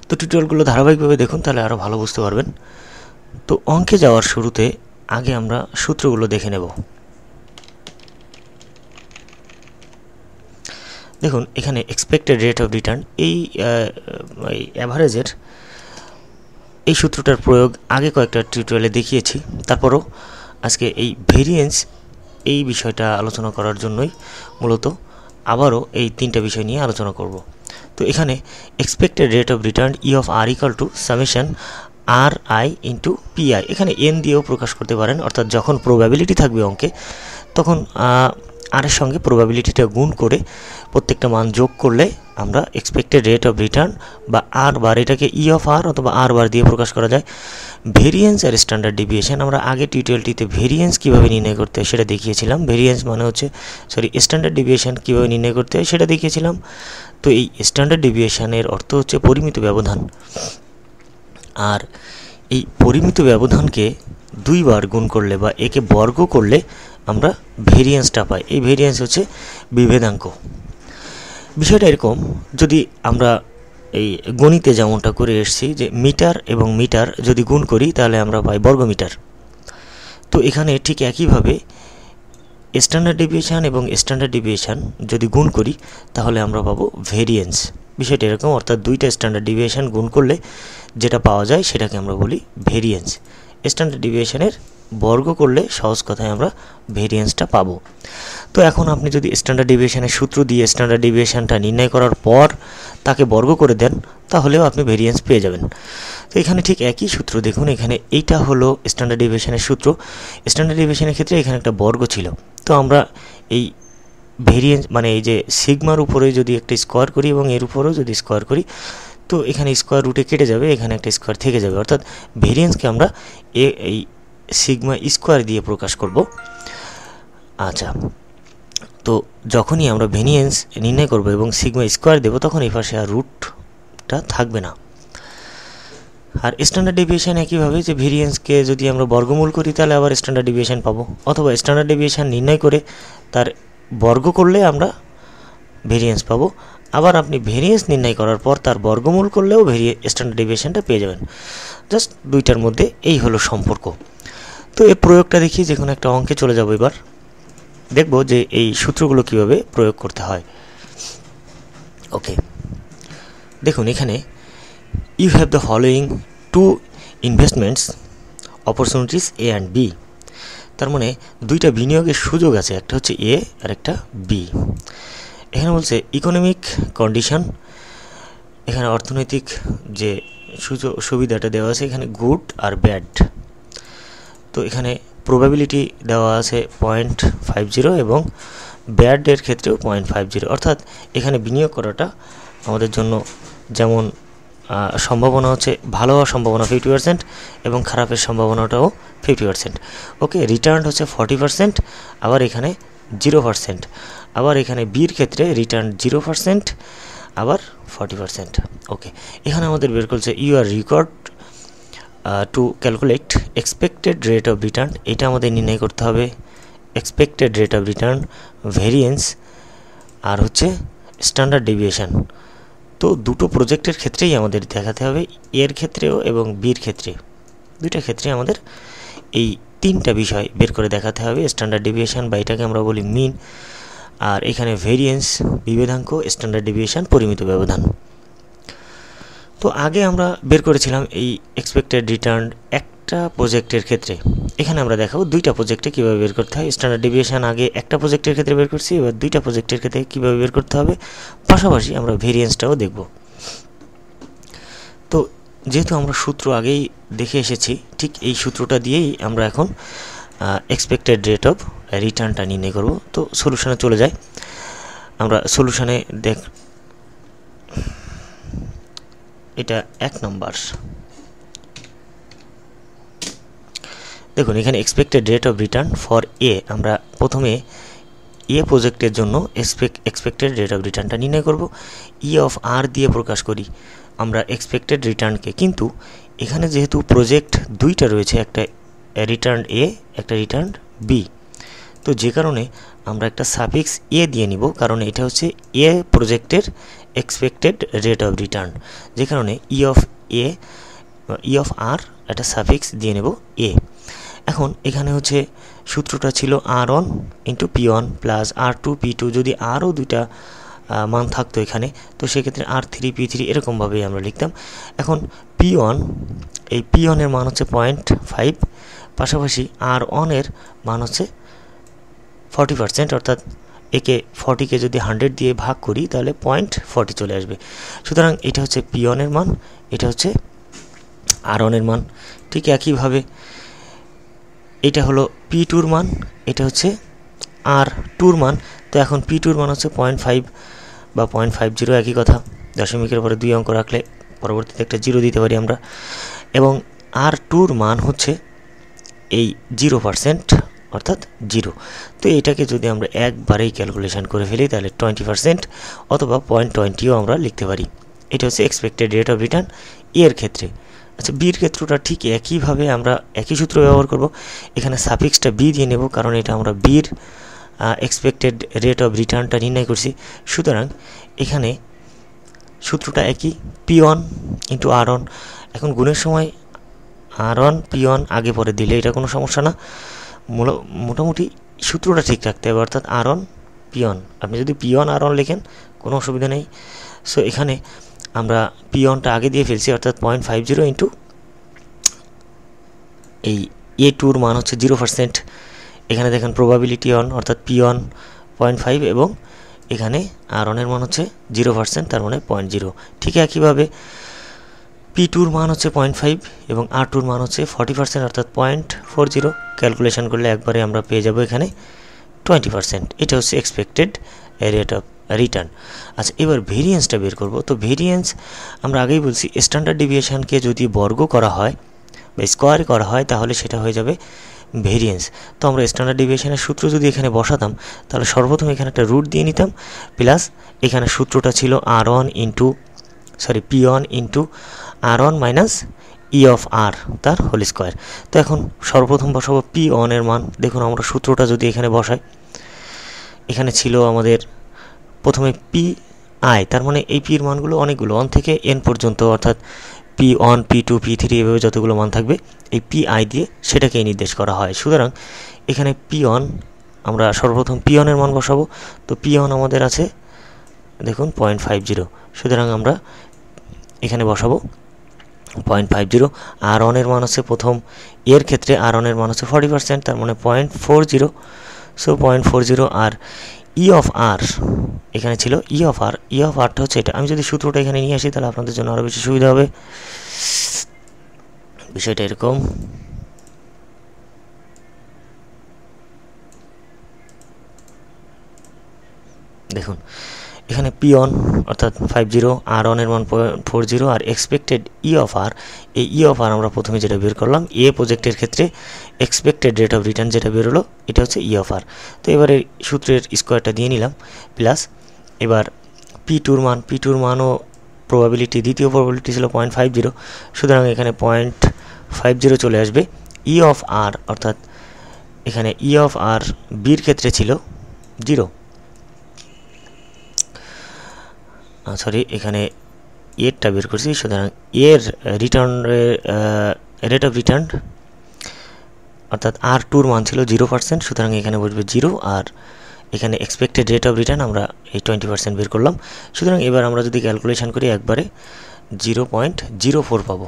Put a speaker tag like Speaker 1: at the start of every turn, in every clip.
Speaker 1: তো টিউটোরিয়ালগুলো ধারাবাহিকভাবে দেখুন, তাহলে আরও ভালো বুঝতে পারবেন। তো অঙ্কে যাওয়ার শুরুতে আগে আমরা সূত্রগুলো দেখে নেব। দেখুন এখানে এক্সপেক্টেড রেট অফ রিটার্ন, এই অ্যাভারেজের এই সূত্রটার প্রয়োগ আগে কয়েকটা টিউটোরিয়ালে দেখিয়েছি। তারপরও আজকে এই ভেরিয়েন্স এই বিষয়টা আলোচনা করার জন্যই মূলত আবারও এই তিনটা বিষয় নিয়ে আলোচনা করব। তো এখানে expected rate of return E of R equal to summation R I into P I, এখানে এন দিয়েও প্রকাশ করতে পারেন, অর্থাৎ যখন প্রবাবিলিটি থাকবে অঙ্কে তখন আর এর সঙ্গে প্রবাবিলিটিটা গুণ করে প্রত্যেকটা মান যোগ করলে আমরা এক্সপেক্টেড রেট অফ রিটার্ন বা আর বার, এটাকে ই অফ আর অথবা আর বার দিয়ে প্রকাশ করা যায়। ভেরিয়েন্স আর স্ট্যান্ডার্ড ডিভিয়েশন, আমরা আগে টিউটোরিয়ালটিতে ভেরিয়েন্স কীভাবে নির্ণয় করতে হয় সেটা দেখিয়েছিলাম। ভেরিয়েন্স মানে হচ্ছে স্ট্যান্ডার্ড ডিভিয়েশন কীভাবে নির্ণয় করতে হয় সেটা দেখিয়েছিলাম। তো এই স্ট্যান্ডার্ড ডিভিয়েশনের অর্থ হচ্ছে পরিমিত ব্যবধান, আর এই পরিমিত ব্যবধানকে দুইবার গুণ করলে বা একে বর্গ করলে আমরা ভেরিয়েন্সটা পাই। এই ভেরিয়েন্স হচ্ছে বিভেদাঙ্ক। বিষয়টা এরকম, যদি আমরা এই গণিতে যেমনটা করে এসেছি যে মিটার এবং মিটার যদি গুণ করি তাহলে আমরা পাই বর্গমিটার। তো এখানে ঠিক একইভাবে স্ট্যান্ডার্ড ডেভিয়েশন এবং স্ট্যান্ডার্ড ডেভিয়েশন যদি গুণ করি তাহলে আমরা পাবো ভেরিয়েন্স। বিষয়টা এরকম, অর্থাৎ দুইটা স্ট্যান্ডার্ড ডেভিয়েশন গুণ করলে যেটা পাওয়া যায় সেটাকে আমরা বলি ভেরিয়েন্স। স্ট্যান্ডার্ড ডেভিয়েশনের বর্গ করলে সহজ কথায় আমরা ভেরিয়েন্সটা পাবো। তো এখন আপনি যদি স্ট্যান্ডার্ড ডেভিয়েশনের সূত্র দিয়ে স্ট্যান্ডার্ড ডেভিয়েশনটা নির্ণয় করার পর তাকে বর্গ করে দেন তাহলেও আপনি ভেরিয়েন্স পেয়ে যাবেন। তো এখানে ঠিক একই সূত্র দেখুন, এখানে এইটা হলো স্ট্যান্ডার্ড ডেভিয়েশনের সূত্র। স্ট্যান্ডার্ড ডেভিয়েশনের ক্ষেত্রে এখানে একটা বর্গ ছিল, তো আমরা এই ভেরিয়েন্স মানে এই যে সিগমার উপরে যদি একটা স্কোয়ার করি এবং এর উপরেও যদি স্কোয়ার করি তো এখানে স্কোয়ার রুটে কেটে যাবে, এখানে একটা স্কোয়ার থেকে যাবে, অর্থাৎ ভেরিয়েন্সকে আমরা এই সিগমা স্কোয়ার দিয়ে প্রকাশ করব। আচ্ছা, তো যখনই আমরা ভেরিয়েন্স নির্ণয় করব এবং সিগমা স্কোয়ার দেব তখন এই পাশে আর রুটটা থাকবে না। আর স্ট্যান্ডার্ড ডেভিয়েশন একইভাবে, যে ভেরিয়েন্সকে যদি আমরা বর্গমূল করি তাহলে আবার স্ট্যান্ডার্ড ডেভিয়েশন পাবো, অথবা স্ট্যান্ডার্ড ডেভিয়েশন নির্ণয় করে তার বর্গ করলে আমরা ভেরিয়েন্স পাবো। আবার আপনি ভেরিয়েন্স নির্ণয় করার পর তার বর্গমূল করলেও স্ট্যান্ডার্ড ডেভিয়েশনটা পেয়ে যাবেন। জাস্ট দুইটার মধ্যে এই হলো সম্পর্ক। তো এই প্রয়োগটা দেখি, যে কোনো একটা অঙ্কে চলে যাব। এবার দেখব যে এই সূত্রগুলো কিভাবে প্রয়োগ করতে হয়। ওকে, দেখুন এখানে you have the following two investments opportunities A and B, তার মানে দুইটা বিনিয়োগের সুযোগ আছে, একটা হচ্ছে এ আর একটা বি। এখানে বলছে ইকোনমিক কন্ডিশন, এখানে অর্থনৈতিক যে সুবিধাটা দেওয়া আছে এখানে গুড আর ব্যাড। তো এখানে প্রবাবিলিটি দেওয়া আছে 0.50 এবং ব্যাডের ক্ষেত্রেও 0.50, অর্থাৎ এখানে বিনিয়োগ করাটা আমাদের জন্য যেমন সম্ভাবনা হচ্ছে ভালো হওয়ার সম্ভাবনা 50% এবং খারাপের সম্ভাবনাটাও 50%। ওকে, রিটার্ন হচ্ছে 40%, আবার এখানে 0%, আবার এখানে বির ক্ষেত্রে রিটার্ন 0% আবার 40%। ওকে, এখানে আমাদের বের করছে you are required to calculate expected rate of return, এটা আমাদের নির্ণয় করতে হবে। Expected rate of return, variance আর হচ্ছে স্ট্যান্ডার্ড ডেভিয়েশন। তো দুটো প্রজেক্টের ক্ষেত্রেই আমাদের দেখাতে হবে, এর ক্ষেত্রেও এবং বির ক্ষেত্রে, দুইটা ক্ষেত্রে আমাদের এই তিনটা বিষয় বের করে দেখাতে হবে। স্ট্যান্ডার্ড ডেভিয়েশন বা এটাকে আমরা বলি মিন, আর এখানে ভেরিয়েন্স বিভেদাঙ্ক, স্ট্যান্ডার্ড ডেভিয়েশন পরিমিত ব্যবধান। তো আগে আমরা বের করেছিলাম এই এক্সপেক্টেড রিটার্ন একটা প্রজেক্টের ক্ষেত্রে, এখানে আমরা দেখাবো দুইটা প্রজেক্টে কীভাবে বের করতে হয়। স্ট্যান্ডার্ড ডেভিয়েশন আগে একটা প্রজেক্টের ক্ষেত্রে বের করছি, এবার দুইটা প্রজেক্টের ক্ষেত্রে কীভাবে বের করতে হবে, পাশাপাশি আমরা ভেরিয়েন্সটাও দেখব। তো যেহেতু আমরা সূত্র আগেই দেখে এসেছি, ঠিক এই সূত্রটা দিয়েই আমরা এখন এক্সপেক্টেড রেট অফ রিটার্নটা নির্ণয় করব। তো সলিউশনে চলে যাই। আমরা সলিউশনে এটা 1 নম্বর। দেখুন এখানে expected rate of return for a, আমরা প্রথমে এ প্রজেক্টের জন্য এক্সপেক্টেড রেট অফ রিটার্নটা নির্ণয় করব। ই অফ আর দিয়ে প্রকাশ করি আমরা এক্সপেক্টেড রিটার্নকে, কিন্তু এখানে যেহেতু প্রজেক্ট দুইটা রয়েছে, একটা রিটার্ন এ একটা রিটার্ন বি, তো যে কারণে আমরা একটা সাফিক্স এ দিয়ে নিব, কারণ এটা হচ্ছে এ প্রজেক্টের এক্সপেক্টেড রেট অফ রিটার্ন, যে কারণে ই অফ আর একটা সাফিক্স দিয়ে নেব এ। এখন এখানে হচ্ছে সূত্রটা ছিল R1 into P1 plus R2 P2, যদি আরও দুইটা মান থাকতো এখানে তো সেক্ষেত্রে R3 P3 এরকমভাবেই আমরা লিখতাম। এখন P1, এই P1 এর মান হচ্ছে 0.5, পাশাপাশি R1 এর মান হচ্ছে 40%, অর্থাৎ একে 40কে যদি 100 দিয়ে ভাগ করি তাহলে 0.40 চলে আসবে। সুতরাং এটা হচ্ছে P1 এর মান, এটা হচ্ছে R1 এর মান। ঠিক একইভাবে এটা হলো P2 এর মান, এটা হচ্ছে R2 এর মান। তো এখন P2 এর মান হচ্ছে 0.5 বা 0.50, একই কথা। দশমিকের পরে 2 অঙ্ক রাখলে পরবর্তীতে একটা 0 দিতে পারি আমরা। এবং R2 এর মান হচ্ছে এই 0%, অর্থাৎ 0। তো এটাকে যদি আমরা একবারেই ক্যালকুলেশন করে ফেলি তাহলে 20% অথবা 0.20ও আমরা লিখতে পারি। এটা হচ্ছে এক্সপেক্টেড রেট অফ রিটার্ন এর ক্ষেত্রে। আচ্ছা, বির ক্ষেত্রটা ঠিক একইভাবে আমরা একই সূত্র ব্যবহার করব। এখানে সাফিক্সটা বি দিয়ে নেব, কারণ এটা আমরা বির এক্সপেক্টেড রেট অফ রিটার্নটা নির্ণয় করছি। সুতরাং এখানে সূত্রটা একই, P1 ইন্টু R1। এখন গুণের সময় R1 P1 আগে পরে দিলে এটা কোনো সমস্যা না, মোটামুটি সূত্রটা ঠিক রাখতে হবে, অর্থাৎ R1 P1। আপনি যদি P1 R1 লেখেন কোনো অসুবিধা নেই। সো এখানে আমরা P1টা আগে দিয়ে ফেলছি, অর্থাৎ 0.50 ইন্টু এই A2 এর মান হচ্ছে 0%। এখানে দেখেন প্রবাবিলিটি অন, অর্থাৎ P1 0.5 এবং এখানে R1 এর মান হচ্ছে 0%, তার মানে 0.0। ঠিক একইভাবে P2 এর মান হচ্ছে 0.5 এবং R2 এর মান হচ্ছে 40%, অর্থাৎ 0.40। ক্যালকুলেশন করলে একবারে আমরা পেয়ে যাব এখানে 20%। এটা হচ্ছে এক্সপেক্টেড রেট অফ রিটার্ন। আচ্ছা, এবার ভেরিয়েন্সটা বের করব। তো ভেরিয়েন্স আমরা আগেই বলছি, স্ট্যান্ডার্ড ডেভিয়েশনকে যদি বর্গ করা হয় বা স্কোয়ার করা হয় তাহলে সেটা হয়ে যাবে ভেরিয়েন্স। তো আমরা স্ট্যান্ডার্ড ডেভিয়েশনের সূত্র যদি এখানে বসাতাম তাহলে সর্বপ্রথম এখানে একটা রুট দিয়ে নিতাম, প্লাস এখানে সূত্রটা ছিল P1 into R1 minus E of R তার হোল স্কোয়ার। তো এখন সর্বপ্রথম বসাবো P1 এর মান। দেখুন আমরা সূত্রটা যদি এখানে বসাই, এখানে ছিল আমাদের প্রথমে PI, তার মানে এই P এর মানগুলো অনেকগুলো 1 থেকে n পর্যন্ত, অর্থাৎ P1 P2 P3 এভাবে যতগুলো মান থাকবে এই PI দিয়ে সেটাকেই নির্দেশ করা হয়। সুতরাং এখানে P1 আমরা সর্বপ্রথম P1 এর মান বসাবো। তো P1 আমাদের আছে দেখুন 0.50, সুতরাং আমরা এখানে বসাবো 0.50। R1 এর মান হচ্ছে প্রথম এর ক্ষেত্রে R1 এর মান হচ্ছে 40%, তার মানে 0.40। সো 0.40। আর ই অফ আর এখানে ছিল ই অফ আরটা হচ্ছে এটা। আমি যদি সূত্রটা এখানে নিয়ে আসি তাহলে আপনাদের জন্য আরও বেশি সুবিধা হবে। বিষয়টা এরকম, দেখুন এখানে P1 অর্থাৎ 50, R1 এর মান 40 আর এক্সপেক্টেড ই অফ আর। এই ই অফ আর আমরা প্রথমে যেটা বের করলাম এ প্রজেক্টের ক্ষেত্রে এক্সপেক্টেড রেট অফ রিটার্ন যেটা বেরোলো এটা হচ্ছে ই অফ আর। তো এবারে সূত্রের স্কোয়ারটা দিয়ে নিলাম, প্লাস এবার P2 এর মানও প্রবাবিলিটি, দ্বিতীয় প্রবাবিলিটি ছিল 0.50, সুতরাং এখানে 0.50 চলে আসবে। ই অফ আর অর্থাৎ এখানে ই অফ আর বির ক্ষেত্রে ছিল 0, সরি এখানে এরটা বের করছি। সুতরাং এর রেট অফ রিটার্ন অর্থাৎ R2 এর মান ছিল 0%, সুতরাং এখানে বসবে 0। আর এখানে এক্সপেক্টেড রেট অফ রিটার্ন আমরা এই 20% বের করলাম। সুতরাং এবার আমরা যদি ক্যালকুলেশন করি একবারে 0.04 পাবো।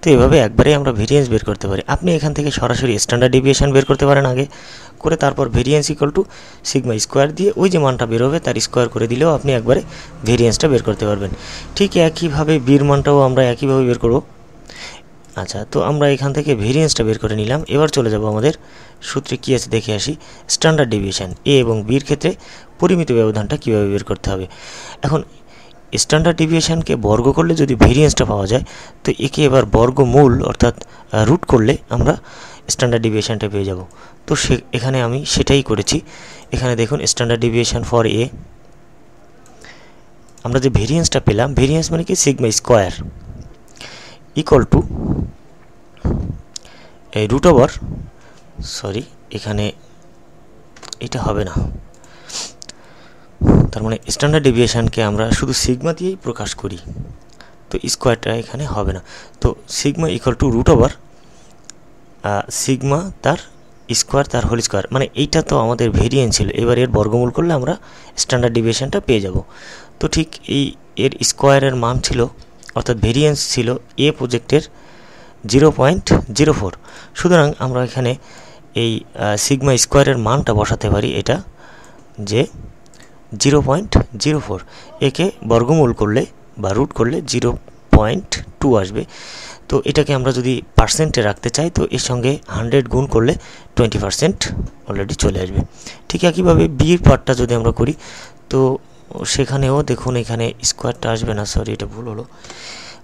Speaker 1: তো এভাবে একবারে আমরা ভেরিয়েন্স বের করতে পারি। আপনি এখান থেকে সরাসরি স্ট্যান্ডার্ড ডেভিয়েশন বের করতে পারেন আগে করে, তারপর variance equal to sigma square দিয়ে ওই যে মানটা বেরোবে তার স্কোয়ার করে দিলেও আপনি একবারে ভেরিয়েন্সটা বের করতে পারবেন। ঠিক একইভাবে বির মানটাও আমরা একইভাবে বের করব। আচ্ছা, তো আমরা এখান থেকে ভেরিয়েন্সটা বের করে নিলাম। এবার চলে যাব আমাদের সূত্রে কী আছে দেখে আসি। স্ট্যান্ডার্ড ডেভিয়েশন এ এবং বির ক্ষেত্রে পরিমিত ব্যবধানটা কীভাবে বের করতে হবে। এখন স্ট্যান্ডার্ড ডেভিয়েশনকে বর্গ করলে যদি ভেরিয়েন্সটা পাওয়া যায়, তো একে এবার বর্গমূল অর্থাৎ রুট করলে আমরা স্ট্যান্ডার্ড ডেভিয়েশনটা পেয়ে যাব। তো এখানে আমি সেটাই করেছি। এখানে দেখুন স্ট্যান্ডার্ড ডেভিয়েশন ফর এ, আমরা যে ভেরিয়েন্সটা পেলাম, ভেরিয়েন্স মানে কি সিগমা স্কোয়ার ইকুয়াল টু এই রুট ওভার, সরি এখানে এটা হবে না, তার মানে স্ট্যান্ডার্ড ডেভিয়েশনকে আমরা শুধু সিগমা দিয়েই প্রকাশ করি, তো স্কোয়ারটা এখানে হবে না। তো sigma equal to root over sigma তার স্কোয়ার তার হোল স্কোয়ার, মানে এইটা তো আমাদের ভেরিয়েন্স ছিল, এবার এর বর্গমূল করলে আমরা স্ট্যান্ডার্ড ডেভিয়েশনটা পেয়ে যাব। তো ঠিক এর স্কোয়ারের মান ছিল, অর্থাৎ ভেরিয়েন্স ছিল এ প্রজেক্টের 0.04। সুতরাং আমরা এখানে এই সিগমা স্কোয়ারের মানটা বসাতে পারি, এটা যে 0.04, একে বর্গমূল করলে বা রুট করলে 0.2 আসবে। তো এটাকে আমরা যদি পার্সেন্টে রাখতে চাই, তো এর সঙ্গে 100 গুণ করলে 20% অলরেডি চলে আসবে। ঠিক একইভাবে বির পার্টটা যদি আমরা করি, তো সেখানেও দেখুন এখানে স্কোয়ারটা আসবে না, সরি এটা ভুল হলো,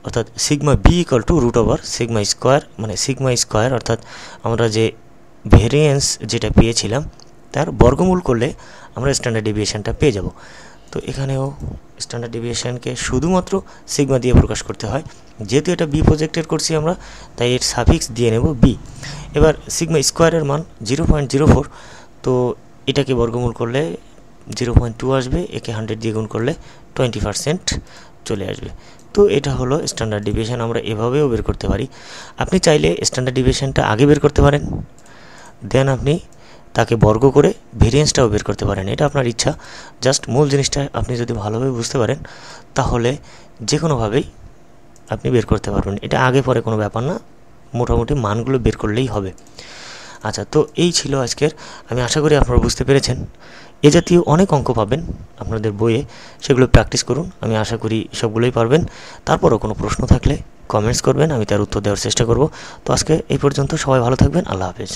Speaker 1: অর্থাৎ sigma B equal to root over sigma square, মানে সিগমা স্কোয়ার অর্থাৎ আমরা যে ভেরিয়েন্স যেটা পেয়েছিলাম তার বর্গমূল করলে আমরা স্ট্যান্ডার্ড ডেভিয়েশনটা পেয়ে যাব। তো এখানেও স্ট্যান্ডার্ড ডেভিয়েশনকে শুধুমাত্র সিগমা দিয়ে প্রকাশ করতে হয়, যেহেতু এটা বি প্রজেক্টের করছি আমরা, তাই এর সাফিক্স দিয়ে নেব বি। এবার সিগমা স্কোয়ারের মান 0.04, তো এটাকে বর্গমূল করলে 0.2 আসবে, একে 100 দিয়ে গুণ করলে 20% চলে আসবে। তো এটা হলো স্ট্যান্ডার্ড ডেভিয়েশন, আমরা এভাবেও বের করতে পারি। আপনি চাইলে স্ট্যান্ডার্ড ডেভিয়েশনটা আগে বের করতে পারেন, দেন আপনি তাকে বর্গ করে ভেরিয়েন্সটাও বের করতে পারেন, এটা আপনার ইচ্ছা। জাস্ট মূল জিনিসটা আপনি যদি ভালোভাবে বুঝতে পারেন, তাহলে যে কোনোভাবেই আপনি বের করতে পারবেন, এটা আগে পরে কোনো ব্যাপার না, মোটামুটি মানগুলো বের করলেই হবে। আচ্ছা, তো এই ছিল আজকের, আমি আশা করি আপনারা বুঝতে পেরেছেন। এ জাতীয় অনেক অঙ্ক পাবেন আপনাদের বইয়ে, সেগুলো প্র্যাকটিস করুন, আমি আশা করি সবগুলোই পারবেন। তারপরও কোনো প্রশ্ন থাকলে কমেন্টস করবেন, আমি তার উত্তর দেওয়ার চেষ্টা করব। তো আজকে এই পর্যন্ত, সবাই ভালো থাকবেন, আল্লাহ হাফেজ।